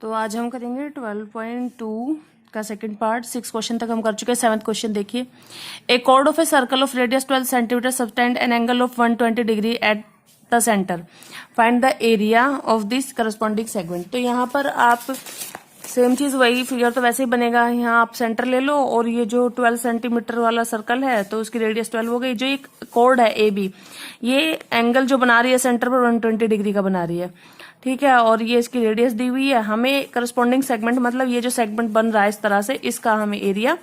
तो आज हम करेंगे 12.2 का सेकंड पार्ट। 6 क्वेश्चन तक हम कर चुके हैं। 7th क्वेश्चन देखिए। A chord of a circle of radius 12 centimetre subtend an angle of 120 degree at the centre, find the area of this corresponding segment. तो यहाँ पर आप सेम चीज, वही फिगर तो वैसे ही बनेगा। यहाँ आप सेंटर ले लो और ये जो 12 सेंटीमीटर वाला सर्कल है तो उसकी रेडियस 12 हो गई। जो एक कॉर्ड है ए बी, ये एंगल जो बना रही है सेंटर पर 120 डिग्री का बना रही है, ठीक है। और ये इसकी रेडियस दी हुई है। हमें करस्पॉन्डिंग सेगमेंट, मतलब ये जो सेगमेंट बन रहा है इस तरह से, इसका हमें एरिया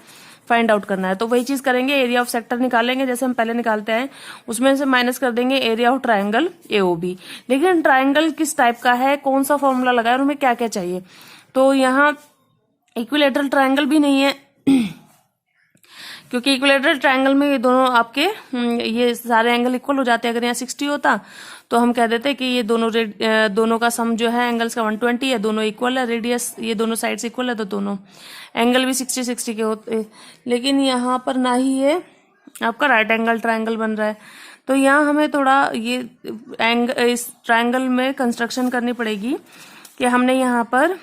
फाइंड आउट करना है। तो वही चीज करेंगे, एरिया ऑफ सेक्टर निकालेंगे जैसे हम पहले निकालते हैं। उसमें से माइनस कर देंगे एरिया ऑफ ट्राइंगल एओबी। लेकिन ट्राइंगल किस टाइप का है, कौन सा फॉर्मूला लगा है और हमें क्या क्या चाहिए। तो यहाँ इक्विलेटरल ट्राइंगल भी नहीं है क्योंकि इक्विलेटरल ट्राइंगल में ये दोनों आपके ये सारे एंगल इक्वल हो जाते हैं। अगर यहाँ 60 होता तो हम कह देते कि ये दोनों का सम जो है एंगल्स का 120 है, दोनों इक्वल है, रेडियस ये दोनों साइड्स इक्वल है तो दोनों एंगल भी 60-60 के होते। लेकिन यहाँ पर ना ही ये आपका राइट एंगल ट्राइंगल बन रहा है। तो यहाँ हमें थोड़ा ये इस ट्राइंगल में कंस्ट्रक्शन करनी पड़ेगी कि हमने यहाँ पर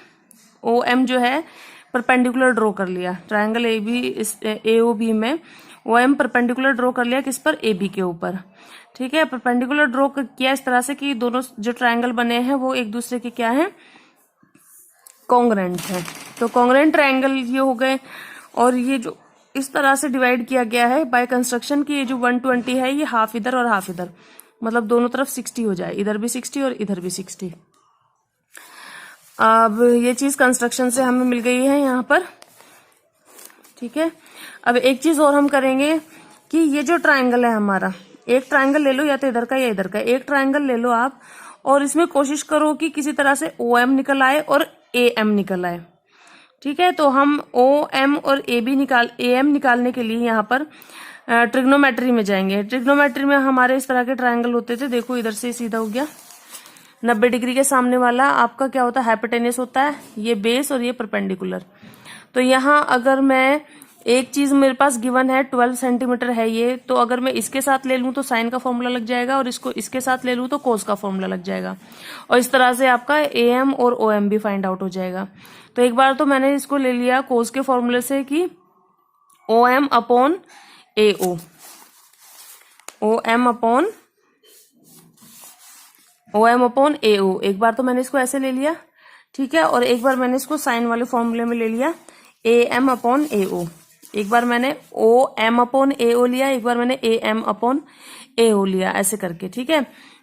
OM जो है परपेंडिकुलर ड्रॉ कर लिया। ट्राइंगल AOB में OM परपेंडिकुलर ड्रॉ कर लिया, किस पर, AB के ऊपर, ठीक है। परपेंडिकुलर ड्रॉ किया इस तरह से कि दोनों जो ट्राइंगल बने हैं वो एक दूसरे के क्या हैं, कॉन्ग्रेंट है। तो कॉन्ग्रेंट ट्राइंगल ये हो गए। और ये जो इस तरह से डिवाइड किया गया है बाय कंस्ट्रक्शन की, ये जो 120 है ये हाफ इधर और हाफ इधर, मतलब दोनों तरफ 60 हो जाए, इधर भी 60 और इधर भी 60। अब ये चीज कंस्ट्रक्शन से हमें मिल गई है यहाँ पर, ठीक है। अब एक चीज और हम करेंगे कि ये जो ट्राइंगल है हमारा, एक ट्राइंगल ले लो या तो इधर का या इधर का, एक ट्राइंगल ले लो आप और इसमें कोशिश करो कि किसी तरह से OM निकल आए और AM निकल आए, ठीक है। तो हम OM और AM निकालने के लिए यहाँ पर ट्रिग्नोमेट्री में जाएंगे। ट्रिग्नोमेट्री में हमारे इस तरह के ट्राइंगल होते थे। देखो इधर से सीधा हो गया 90 डिग्री के सामने वाला आपका क्या होता है, हाइपोटेन्यूस होता है, ये बेस और ये परपेंडिकुलर। तो यहाँ अगर मैं एक चीज मेरे पास गिवन है 12 सेंटीमीटर है ये, तो अगर मैं इसके साथ ले लूं तो साइन का फॉर्मूला लग जाएगा और इसको इसके साथ ले लूं तो कोस का फॉर्मूला लग जाएगा। और इस तरह से आपका AM और OM भी फाइंड आउट हो जाएगा। तो एक बार तो मैंने इसको ले लिया कोस के फॉर्मूले से कि OM upon AO, OM upon AO। एक बार तो मैंने इसको ऐसे ले लिया, ठीक है। और एक बार मैंने इसको साइन वाले फॉर्मूले में ले लिया AM अपॉन AO। एक बार मैंने OM अपॉन AO लिया, एक बार मैंने AM अपॉन AO लिया, ऐसे करके, ठीक है।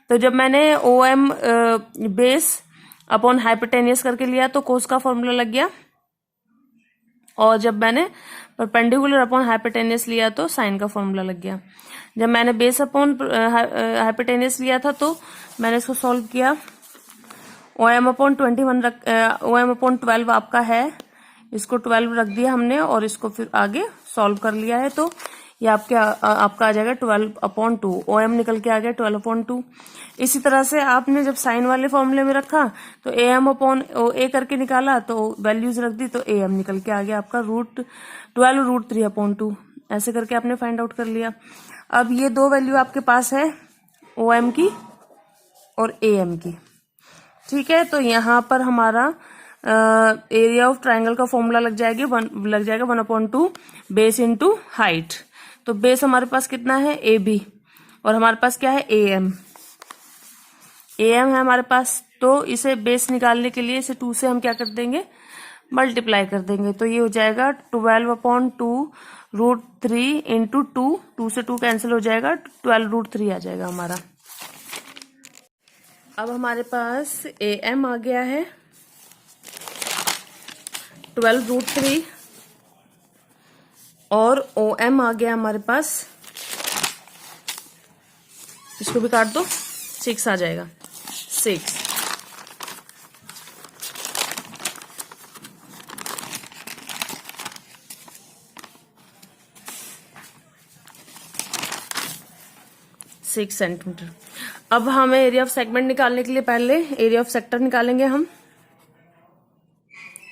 तो जब मैंने OM बेस अपॉन हाइपोटेन्यूस करके लिया तो कोस का फॉर्मूला लग गया। और जब मैंने परपेंडिकुलर अपॉन हाइपोटेन्यूस लिया तो साइन का फॉर्मूला लग गया। जब मैंने बेस अपॉन हाइपोटेन्यूस लिया था तो मैंने इसको सॉल्व किया। OM अपॉन 12 आपका है, इसको 12 रख दिया हमने और इसको फिर आगे सॉल्व कर लिया है। तो ये आपका आ जाएगा 12/2। OM निकल के आ गया 12/2। इसी तरह से आपने जब साइन वाले फॉर्मूले में रखा तो AM अपॉन A करके निकाला तो वैल्यूज रख दी तो AM निकल के आ गया आपका √12√3/2। ऐसे करके आपने फाइंड आउट कर लिया। अब ये दो वैल्यू आपके पास है, OM की और AM की, ठीक है। तो यहाँ पर हमारा एरिया ऑफ ट्राइंगल का फॉर्मूला लग जाएगा 1/2 बेस इंटू हाइट। तो बेस हमारे पास कितना है, AB, और हमारे पास क्या है, AM है हमारे पास। तो इसे बेस निकालने के लिए इसे 2 से हम क्या कर देंगे, मल्टीप्लाई कर देंगे। तो ये हो जाएगा 12/2√3 इंटू 2 से 2 कैंसिल हो जाएगा, 12√3 आ जाएगा हमारा। अब हमारे पास AM आ गया है 12√3 और OM आ गया हमारे पास, इसको भी काट दो, 6 आ जाएगा, 6। सेंटीमीटर। अब हमें एरिया ऑफ सेगमेंट निकालने के लिए पहले एरिया ऑफ सेक्टर निकालेंगे हम।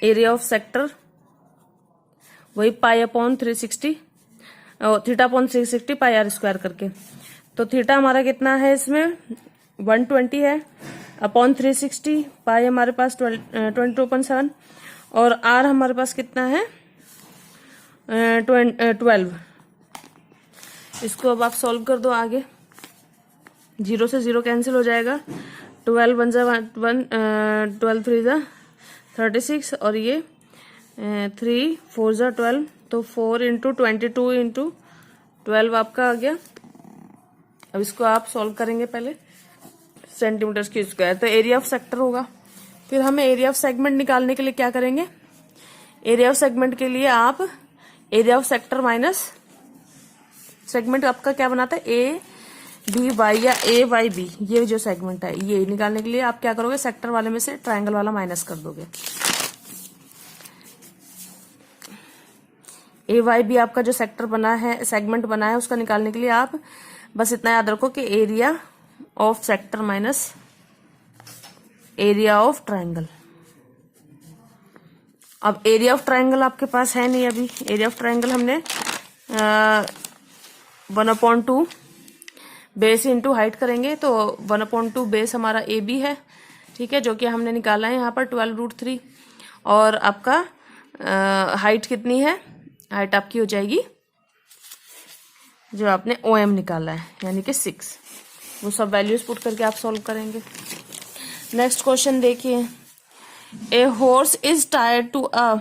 एरिया ऑफ सेक्टर वही पाई अपॉन 360, थीटा अपॉन 360 पाई R² करके। तो थीटा हमारा कितना है, इसमें 120 है अपॉन 360, पाई हमारे पास 22.7 और आर हमारे पास कितना है 12। इसको अब आप सॉल्व कर दो आगे। 0 से 0 कैंसिल हो जाएगा, 12 1 जा 1, 12 3 जा 36 और ये 3 4 जा 12, तो 4 इंटू 22 इंटू 12 आपका आ गया। अब इसको आप सॉल्व करेंगे पहले सेंटीमीटर स्क्वायर, तो एरिया ऑफ सेक्टर होगा। फिर हमें एरिया ऑफ सेगमेंट निकालने के लिए क्या करेंगे, एरिया ऑफ सेगमेंट के लिए आप area of sector minus segment आपका क्या बनाता है ए बी वाई या ए वाई बी, ये जो सेगमेंट है ये निकालने के लिए आप क्या करोगे, सेक्टर वाले में से ट्रायंगल वाला माइनस कर दोगे। ए वाई बी आपका जो सेक्टर बना है, सेगमेंट बना है, उसका निकालने के लिए आप बस इतना याद रखो कि area of sector minus area of triangle. अब एरिया ऑफ ट्रायंगल आपके पास है नहीं अभी, एरिया ऑफ ट्रायंगल हमने 1/2 बेस इंटू हाइट करेंगे, तो 1/2 बेस हमारा ए बी है, ठीक है, जो कि हमने निकाला है यहाँ पर 12√3। और आपका हाइट कितनी है, हाइट आपकी हो जाएगी जो आपने ओ एम निकाला है यानी कि 6। वो सब वैल्यूज पुट करके आप सॉल्व करेंगे। नेक्स्ट क्वेश्चन देखिए, ए हॉर्स इज टायर्ड to a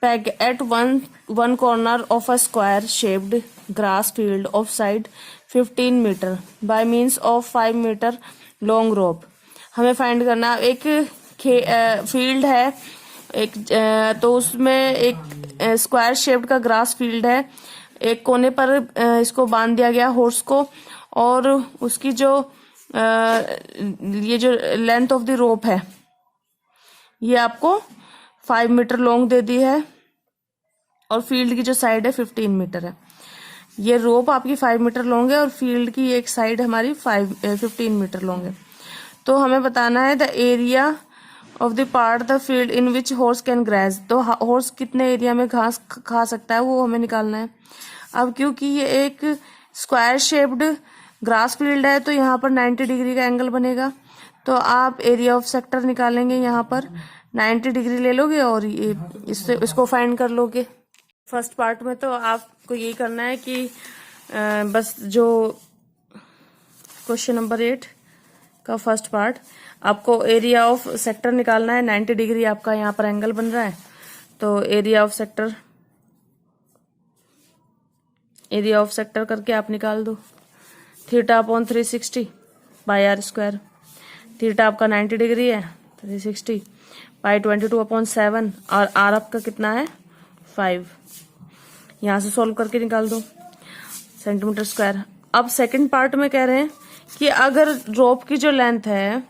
peg at one corner of a square shaped grass field of side 15 metre by means of 5 metre long rope. हमें फाइंड करना, एक फील्ड है एक, तो उसमें एक स्क्वायर शेप्ड का ग्रास फील्ड है, एक कोने पर इसको बांध दिया गया हॉर्स को, और उसकी जो ये जो लेंथ ऑफ द रोप है ये आपको 5 मीटर लॉन्ग दे दी है, और फील्ड की जो साइड है 15 मीटर है। ये रोप आपकी 5 मीटर लॉन्ग है और फील्ड की एक साइड हमारी 15 मीटर लॉन्ग है। तो हमें बताना है the area of the part the field in which horse can graze, तो हॉर्स कितने एरिया में घास खा सकता है वो हमें निकालना है। अब क्योंकि ये एक स्क्वायर शेप्ड ग्रास फील्ड है तो यहाँ पर 90 डिग्री का एंगल बनेगा, तो आप एरिया ऑफ सेक्टर निकालेंगे, यहाँ पर 90 डिग्री ले लोगे और ये इसको फाइंड कर लोगे। फर्स्ट पार्ट में तो आपको यही करना है कि बस जो क्वेश्चन नंबर 8 का फर्स्ट पार्ट, आपको एरिया ऑफ सेक्टर निकालना है। 90 डिग्री आपका यहाँ पर एंगल बन रहा है, तो एरिया ऑफ सेक्टर करके आप निकाल दो। Theta upon 360 by R square, theta आपका 90 डिग्री है, 360 बाई 22/7 और आर आपका कितना है 5। यहाँ से सॉल्व करके निकाल दो सेंटीमीटर स्क्वायर। अब सेकंड पार्ट में कह रहे हैं कि अगर रोप की जो लेंथ है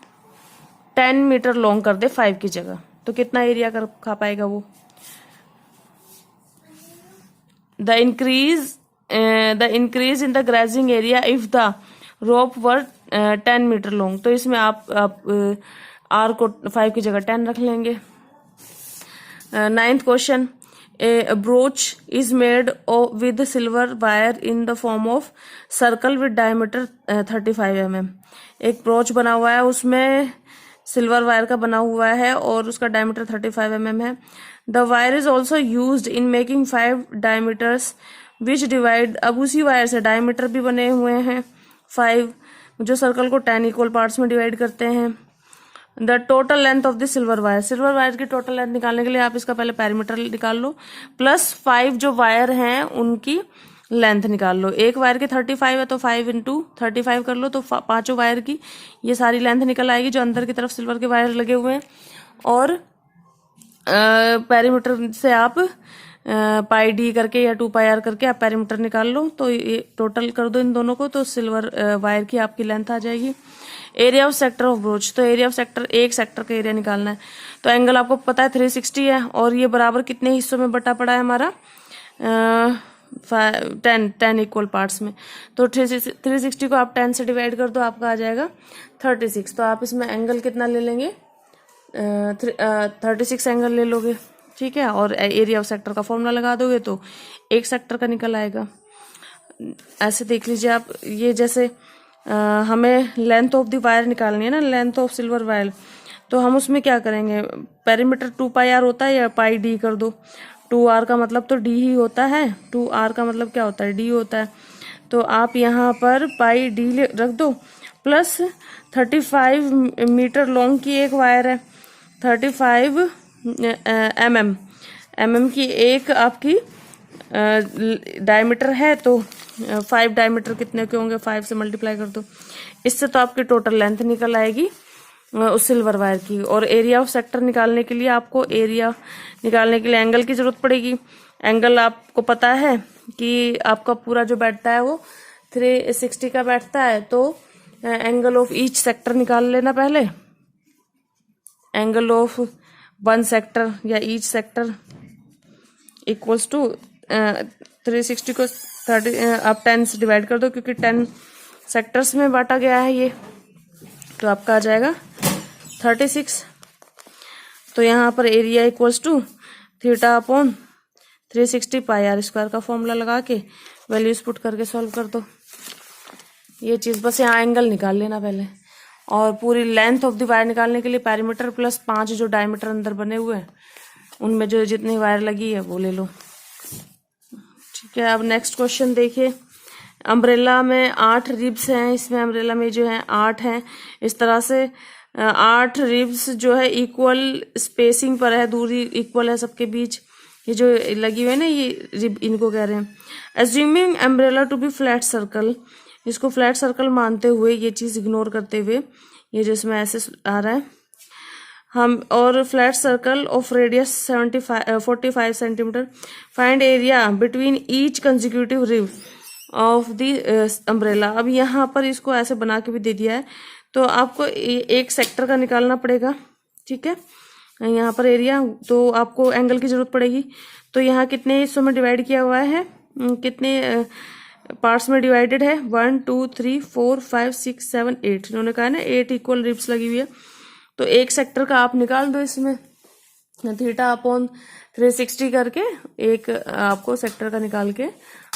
10 मीटर लॉन्ग कर दे 5 की जगह, तो कितना एरिया खा पाएगा वो। The increase in the grazing area if the rope were 10 metre long, तो इसमें आप आर को 5 की जगह 10 रख लेंगे। 9th question, a brooch is made with silver wire in the form of circle with diameter 35 mm। एक ब्रोच बना हुआ है, उसमें सिल्वर वायर का बना हुआ है और उसका डायमीटर 35 mm है। The wire is also used in making 5 diameters which divide, अब उसी वायर से डायमीटर भी बने हुए हैं 5 जो सर्कल को 10 इक्वल पार्ट्स में डिवाइड करते हैं। The total length of the silver wire की टोटल लेंथ निकालने के लिए आप इसका पहले पैरामीटर निकाल लो, प्लस 5 जो वायर हैं उनकी लेंथ निकाल लो। एक वायर की 35 है तो 5 इंटू 35 कर लो, तो 5 वायर की ये सारी लेंथ निकल आएगी जो अंदर की तरफ सिल्वर के वायर लगे हुए हैं। और पैरामीटर से आप पाई डी करके या 2πr करके आप पैरामीटर निकाल लो, तो ये टोटल कर दो इन दोनों को, तो सिल्वर वायर की आपकी लेंथ आ जाएगी। Area of sector of broach, तो एरिया ऑफ सेक्टर, एक सेक्टर का एरिया निकालना है। तो एंगल आपको पता है 360 है, और ये बराबर कितने हिस्सों में बटा पड़ा है हमारा 10 इक्वल पार्ट्स में। तो 360 को आप 10 से डिवाइड कर दो, आपका आ जाएगा 36। तो आप इसमें एंगल कितना ले लेंगे 36 एंगल ले लोगे, ठीक है। और एरिया ऑफ सेक्टर का फॉर्मूला लगा दोगे तो एक सेक्टर का निकल आएगा। ऐसे देख लीजिए आप, ये जैसे हमें लेंथ ऑफ द वायर निकालनी है ना, लेंथ ऑफ सिल्वर वायर। तो हम उसमें क्या करेंगे, पेरीमीटर 2πr होता है या πd कर दो। 2r का मतलब तो d ही होता है, 2r का मतलब क्या होता है, d होता है। तो आप यहाँ पर πd रख दो, प्लस 35 मीटर लॉन्ग की एक वायर है, 35 mm की एक आपकी डायमीटर है। तो 5 डायमीटर कितने के होंगे, 5 से मल्टीप्लाई कर दो। इससे तो आपकी टोटल लेंथ निकल आएगी उस सिल्वर वायर की। और एरिया ऑफ सेक्टर निकालने के लिए आपको एरिया निकालने के लिए एंगल की जरूरत पड़ेगी। एंगल आपको पता है कि आपका पूरा जो बैठता है वो 360 का बैठता है। तो एंगल ऑफ ईच सेक्टर निकाल लेना पहले। एंगल ऑफ वन सेक्टर या ईच सेक्टर इक्वल्स टू 360 को 30 आप 10 से डिवाइड कर दो, क्योंकि 10 सेक्टर्स में बांटा गया है ये। तो आपका आ जाएगा 36। तो यहाँ पर area equals to theta upon 360 πr² का फॉर्मूला लगा के वैल्यूज पुट करके सॉल्व कर दो। ये चीज बस यहाँ एंगल निकाल लेना पहले। और पूरी लेंथ ऑफ द वायर निकालने के लिए पेरीमीटर प्लस 5 जो डायमीटर अंदर बने हुए हैं उनमें जो जितनी वायर लगी है वो ले लो। ठीक है, अब नेक्स्ट क्वेश्चन देखिए। अम्ब्रेला में 8 रिब्स हैं, इसमें अम्ब्रेला में जो है 8 हैं। इस तरह से 8 रिब्स जो है इक्वल स्पेसिंग पर है, दूरी इक्वल है सबके बीच। ये जो लगी हुई है ना ये रिब, इनको कह रहे हैं। Assuming umbrella to be flat circle, इसको फ्लैट सर्कल मानते हुए, ये चीज इग्नोर करते हुए, ये जो इसमें ऐसे आ रहा है हम, और flat circle of radius 45 centimetre, find area between each consecutive rib of the umbrella. अब यहाँ पर इसको ऐसे बना के भी दे दिया है, तो आपको एक सेक्टर का निकालना पड़ेगा। ठीक है, यहाँ पर एरिया, तो आपको एंगल की जरूरत पड़ेगी। तो यहाँ कितने हिस्सों में डिवाइड किया हुआ है, कितने पार्ट्स में डिवाइडेड है, 1 2 3 4 5 6 7 8। इन्होंने कहा ना 8 इक्वल रिब्स लगी हुई है। तो एक सेक्टर का आप निकाल दो इसमें, थीटा अपॉन 360 करके एक आपको सेक्टर का निकाल के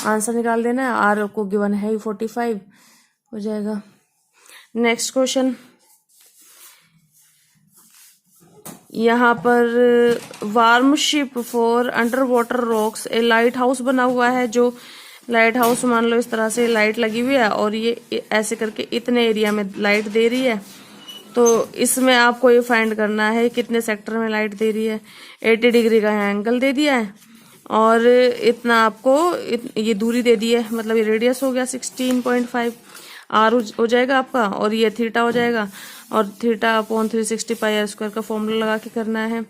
आंसर निकाल देना है। आर को गिवन है 45 हो जाएगा। नेक्स्ट क्वेश्चन, यहाँ पर warm ship for under water rocks A light house बना हुआ है। जो लाइट हाउस मान लो इस तरह से लाइट लगी हुई है और ये ऐसे करके इतने एरिया में लाइट दे रही है। तो इसमें आपको ये फाइंड करना है कितने सेक्टर में लाइट दे रही है। 80 डिग्री का एंगल दे दिया है और इतना आपको ये दूरी दे दी है, मतलब ये रेडियस हो गया 16.5 आर हो जाएगा आपका, और ये थीटा हो जाएगा। और थीटा अपॉन 360 πr² का फॉर्मूला लगा के करना है।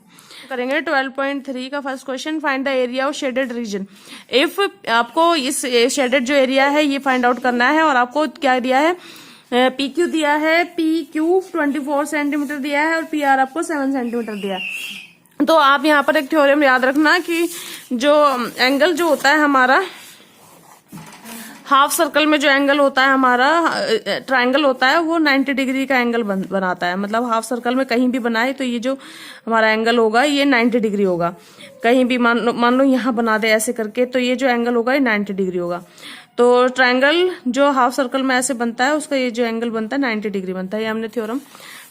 करेंगे 12.3 का first question, find the area of shaded region. If आपको इस शेडेड जो एरिया है ये फाइंड आउट करना है, और आपको क्या दिया है, PQ दिया है, PQ 24 सेंटीमीटर दिया है और PR आपको 7 सेंटीमीटर दिया है। तो आप यहाँ पर एक थ्योरम याद रखना कि जो एंगल जो होता है हमारा हाफ सर्कल में, जो एंगल होता है हमारा ट्रायंगल होता है, वो 90 डिग्री का एंगल बनाता है। मतलब हाफ सर्कल में कहीं भी बनाए तो ये जो हमारा एंगल होगा ये 90 डिग्री होगा। कहीं भी मान लो यहाँ बना दे ऐसे करके, तो ये जो एंगल होगा ये 90 डिग्री होगा। तो ट्रायंगल जो हाफ सर्कल में ऐसे बनता है उसका ये जो एंगल बनता है 90 डिग्री बनता है। ये हमने थ्योरम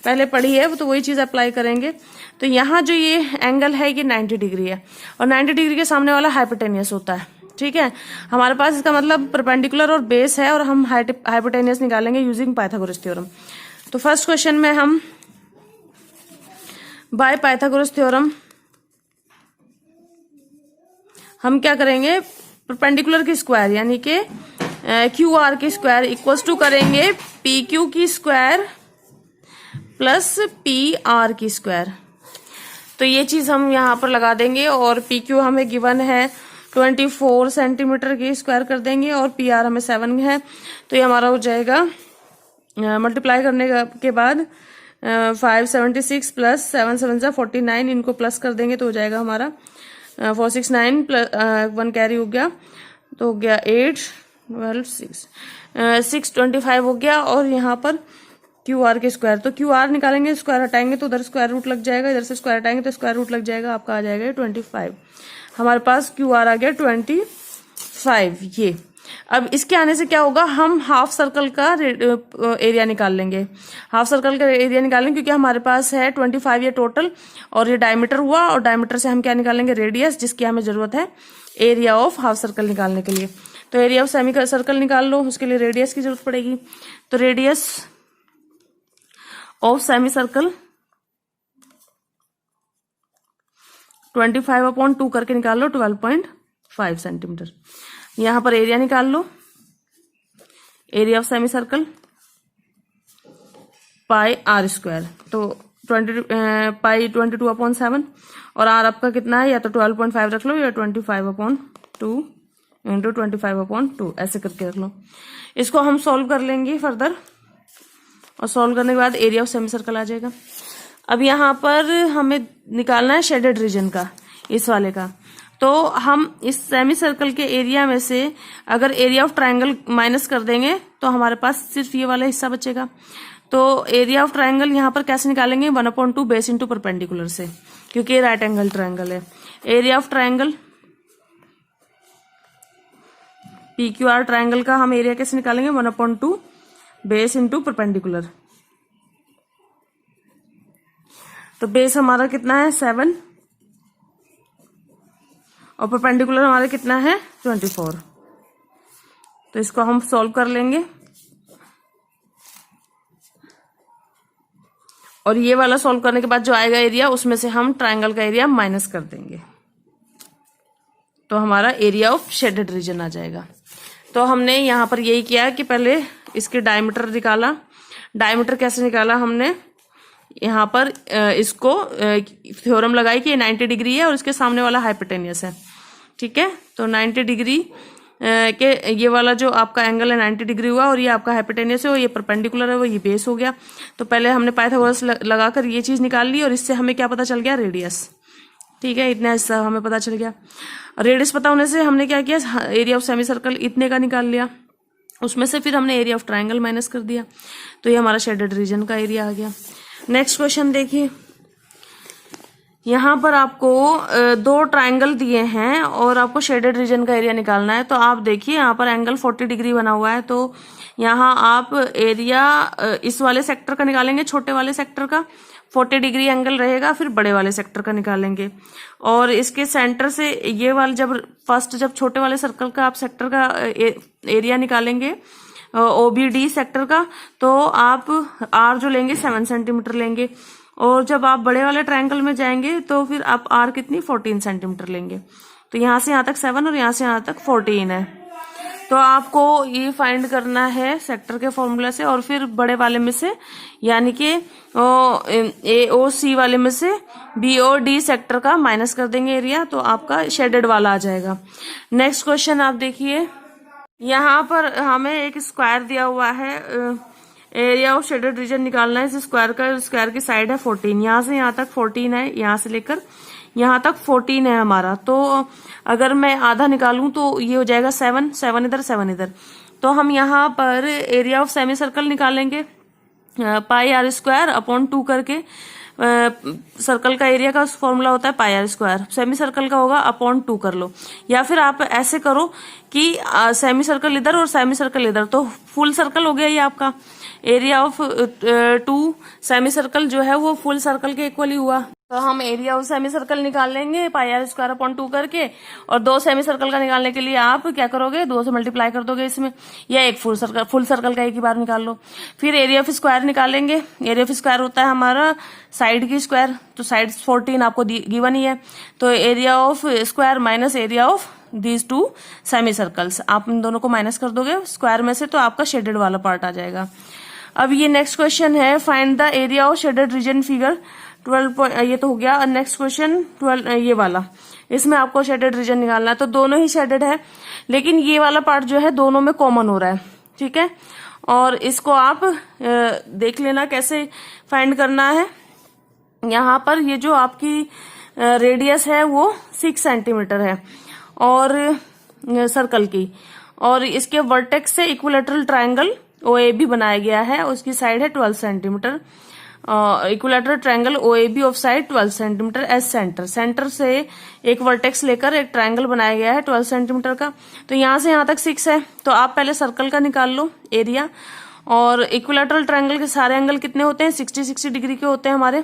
पहले पढ़ी है, तो वही चीज अप्लाई करेंगे। तो यहाँ जो ये एंगल है ये 90 डिग्री है, और 90 डिग्री के सामने वाला हाइपोटेनियस होता है। ठीक है, हमारे पास इसका मतलब परपेंडिकुलर और बेस है, और हम हाइपोटेनियस निकालेंगे यूजिंग पाइथागोरस थ्योरम। तो फर्स्ट क्वेश्चन में हम बाय पाइथागोरस थ्योरम हम क्या करेंगे, परपेंडिकुलर की स्क्वायर यानी कि QR की स्क्वायर इक्वल्स टू करेंगे PQ की स्क्वायर प्लस PR की स्क्वायर। तो ये चीज हम यहाँ पर लगा देंगे, और PQ हमें गिवन है 24 सेंटीमीटर की स्क्वायर कर देंगे, और PR हमें 7 है। तो ये हमारा हो जाएगा मल्टीप्लाई करने के बाद 576 प्लस 7 7 49, इनको प्लस कर देंगे तो हो जाएगा हमारा 469 प्लस 1 कैरी हो गया, तो हो गया 8 12 625 हो गया। और यहाँ पर QR के स्क्वायर, तो QR निकालेंगे, स्क्वायर हटाएंगे तो उधर स्क्वायर रूट लग जाएगा, इधर से स्क्वायर हटाएंगे तो स्क्वायर रूट लग जाएगा, आपका आ जाएगा 25। हमारे पास QR आ गया 25 ये। अब इसके आने से क्या होगा, हम हाफ सर्कल का एरिया निकाल लेंगे। हाफ सर्कल का एरिया निकालेंगे क्योंकि हमारे पास है 25 ये टोटल, और ये डायमीटर हुआ, और डायमीटर से हम क्या निकालेंगे, रेडियस, जिसकी हमें जरूरत है एरिया ऑफ हाफ सर्कल निकालने के लिए। तो एरिया ऑफ सेमी सर्कल निकाल लो, उसके लिए रेडियस की जरूरत पड़ेगी। तो रेडियस ऑफ सेमी सर्कल 25/2 करके निकाल लो 12.5 सेंटीमीटर। यहां पर एरिया निकाल लो, area of semi circle pi r square, तो पाई 22/7, और आर आपका कितना है, या तो 12.5 रख लो या 25/2 इंटू 25/2 ऐसे करके रख लो। इसको हम सॉल्व कर लेंगे फर्दर, और सॉल्व करने के बाद एरिया ऑफ सेमी सर्कल आ जाएगा। अब यहाँ पर हमें निकालना है शेडेड रीजन का, इस वाले का। तो हम इस सेमी सर्कल के एरिया में से अगर एरिया ऑफ ट्रायंगल माइनस कर देंगे तो हमारे पास सिर्फ ये वाला हिस्सा बचेगा। तो एरिया ऑफ ट्रायंगल यहाँ पर कैसे निकालेंगे, 1/2 बेस इंटू परपेंडिकुलर से, क्योंकि ये राइट एंगल ट्रायंगल है। Area of triangle PQR triangle का हम एरिया कैसे निकालेंगे, 1/2 बेस इंटू परपेंडिकुलर। तो बेस हमारा कितना है 7, और परपेंडिकुलर हमारा कितना है 24। तो इसको हम सॉल्व कर लेंगे, और ये वाला सॉल्व करने के बाद जो आएगा एरिया, उसमें से हम ट्रायंगल का एरिया माइनस कर देंगे, तो हमारा एरिया ऑफ शेडेड रीजन आ जाएगा। तो हमने यहाँ पर यही किया कि पहले इसके डायमीटर निकाला। डायमीटर कैसे निकाला हमने, यहाँ पर इसको थ्योरम लगाई कि 90 डिग्री है और इसके सामने वाला हाइपोटेनियस है, ठीक है। तो 90 डिग्री के ये वाला जो आपका एंगल है 90 डिग्री हुआ, और ये आपका हाइपोटेनियस है, और ये परपेंडिकुलर है, वो ये बेस हो गया। तो पहले हमने पाइथागोरस लगाकर ये चीज निकाल ली, और इससे हमें क्या पता चल गया, रेडियस, ठीक है। इतना हिस्सा हमें पता चल गया। रेडियस पता होने से हमने क्या किया, एरिया ऑफ सेमी सर्कल इतने का निकाल लिया, उसमें से फिर हमने एरिया ऑफ ट्रायंगल माइनस कर दिया, तो ये हमारा शेडेड रीजन का एरिया आ गया। नेक्स्ट क्वेश्चन देखिए, यहाँ पर आपको 2 ट्रायंगल दिए हैं और आपको शेडेड रीजन का एरिया निकालना है। तो आप देखिए यहाँ पर एंगल 40 डिग्री बना हुआ है, तो यहाँ आप एरिया इस वाले सेक्टर का निकालेंगे, छोटे वाले सेक्टर का 40 डिग्री एंगल रहेगा, फिर बड़े वाले सेक्टर का निकालेंगे। और इसके सेंटर से ये वाले जब छोटे वाले सर्कल का आप सेक्टर का एरिया निकालेंगे, OBD सेक्टर का, तो आप R जो लेंगे 7 सेंटीमीटर लेंगे, और जब आप बड़े वाले ट्रायंगल में जाएंगे तो फिर आप R कितनी 14 सेंटीमीटर लेंगे। तो यहाँ से यहाँ तक 7 और यहाँ से यहाँ तक 14 है। तो आपको ये फाइंड करना है सेक्टर के फॉर्मूला से, और फिर बड़े वाले में से, यानी कि AOC वाले में से BOD सेक्टर का माइनस कर देंगे एरिया, तो आपका शेडेड वाला आ जाएगा। नेक्स्ट क्वेश्चन आप देखिए, यहाँ पर हमें एक स्क्वायर दिया हुआ है, एरिया ऑफ शेडेड रीजन निकालना है। इस स्क्वायर की साइड है 14, यहाँ से यहाँ तक 14 है, यहाँ से लेकर यहाँ तक 14 है हमारा। तो अगर मैं आधा निकालूं तो ये हो जाएगा 7 इधर 7 इधर। तो हम यहाँ पर एरिया ऑफ सेमी सर्कल निकालेंगे, पाई आर स्क्वायर अपॉन 2 करके। सर्कल का एरिया का फॉर्मूला होता है पाई आर स्क्वायर, सेमी सर्कल का होगा अपॉन 2 कर लो, या फिर आप ऐसे करो कि सेमी सर्कल इधर और सेमी सर्कल इधर, तो फुल सर्कल हो गया ये आपका। एरिया ऑफ 2 सेमी सर्कल जो है वो फुल सर्कल के इक्वल ही हुआ। तो हम एरिया ऑफ सेमी सर्कल निकाल लेंगे पाई आर स्क्वायर अपॉन 2 करके, और 2 सेमी सर्कल का निकालने के लिए आप क्या करोगे, 2 से मल्टीप्लाई कर दोगे इसमें, या एक फुल सर्कल का एक ही बार निकाल लो। फिर एरिया ऑफ स्क्वायर निकालेंगे। एरिया ऑफ स्क्वायर होता है हमारा साइड की स्क्वायर, तो साइड 14 आपको गिवन ही है। तो area of square minus area of these 2 semi circles, आप इन दोनों को माइनस कर दोगे स्क्वायर में से, तो आपका शेडेड वाला पार्ट आ जाएगा। अब ये नेक्स्ट क्वेश्चन है, find the area of shaded region figure 12 ये तो हो गया। नेक्स्ट क्वेश्चन 12 ये वाला, इसमें आपको शेडेड रीजन निकालना है। तो दोनों ही शेडेड है, लेकिन ये वाला पार्ट जो है दोनों में कॉमन हो रहा है, ठीक है। और इसको आप देख लेना कैसे फाइंड करना है। यहाँ पर ये जो आपकी रेडियस है वो 6 सेंटीमीटर है और सर्कल की, और इसके वर्टेक्स से इक्विलेटरल ट्रायंगल OAB बनाया गया है, उसकी साइड है 12 centimetre, equilateral triangle OAB of side 12 centimetre S centre, centre से एक वर्टेक्स लेकर एक ट्रायंगल बनाया गया है 12 सेंटीमीटर का। तो यहां से यहां तक 6 है, तो आप पहले सर्कल का निकाल लो एरिया। और इक्विलैटरल ट्रायंगल के सारे एंगल कितने होते हैं? 60 डिग्री के होते हैं हमारे।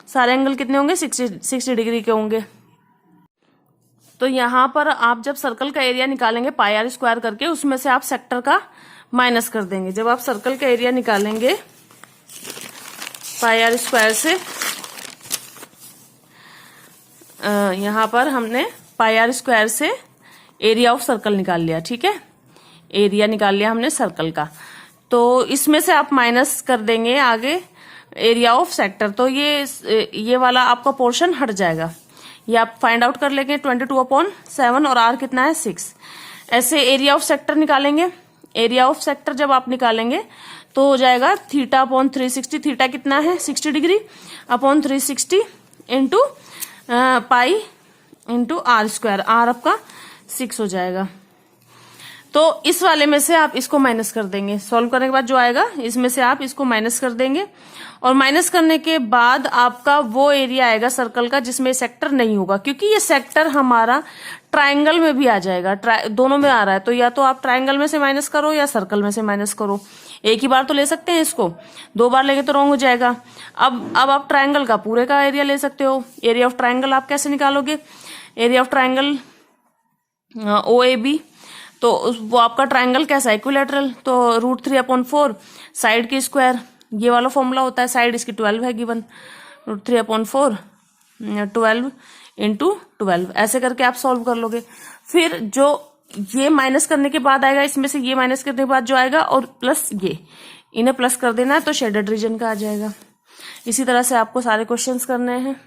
सारे एंगल कितने होंगे? 60 डिग्री के होंगे। तो यहाँ पर आप जब सर्कल का एरिया निकालेंगे पाई आर स्क्वायर करके, उसमें से आप सेक्टर का माइनस कर देंगे। जब आप सर्कल का एरिया निकालेंगे पाई आर स्क्वायर से, यहाँ पर हमने पाई आर स्क्वायर से एरिया ऑफ सर्कल निकाल लिया, ठीक है, एरिया निकाल लिया हमने सर्कल का। तो इसमें से आप माइनस कर देंगे आगे एरिया ऑफ सेक्टर, तो ये वाला आपका पोर्शन हट जाएगा। ये आप फाइंड आउट कर लेंगे 22/7 और आर कितना है 6। ऐसे एरिया ऑफ सेक्टर निकालेंगे। एरिया ऑफ सेक्टर जब आप निकालेंगे तो हो जाएगा θ/360। थीटा कितना है? 60 degree upon 360 into pi into R square, R आपका 6 हो जाएगा। तो इस वाले में से आप इसको माइनस कर देंगे। सॉल्व करने के बाद जो आएगा इसमें से आप इसको माइनस कर देंगे, और माइनस करने के बाद आपका वो एरिया आएगा सर्कल का जिसमें सेक्टर नहीं होगा, क्योंकि ये सेक्टर हमारा ट्रायंगल में भी आ जाएगा, दोनों में आ रहा है। तो या तो आप ट्रायंगल में से माइनस करो या सर्कल में से माइनस करो। एक ही बार तो ले सकते हैं इसको, 2 बार लेंगे तो रॉन्ग हो जाएगा। अब आप ट्रायंगल का पूरे का एरिया ले सकते हो। एरिया ऑफ ट्रायंगल आप कैसे निकालोगे? एरिया ऑफ ट्रायंगल OAB, तो वो आपका ट्रायंगल कैसा है? इक्विलैटरल, तो √3/4 साइड की स्क्वायर, ये वाला फॉर्मूला होता है। साइड इसकी 12 है गिवन, √3/4 12 इंटू 12, ऐसे करके आप सॉल्व कर लोगे। फिर जो ये माइनस करने के बाद आएगा, इसमें से ये माइनस करने के बाद जो आएगा, और प्लस ये, इन्हें प्लस कर देना है तो शेडेड रीजन का आ जाएगा। इसी तरह से आपको सारे क्वेश्चंस करने हैं।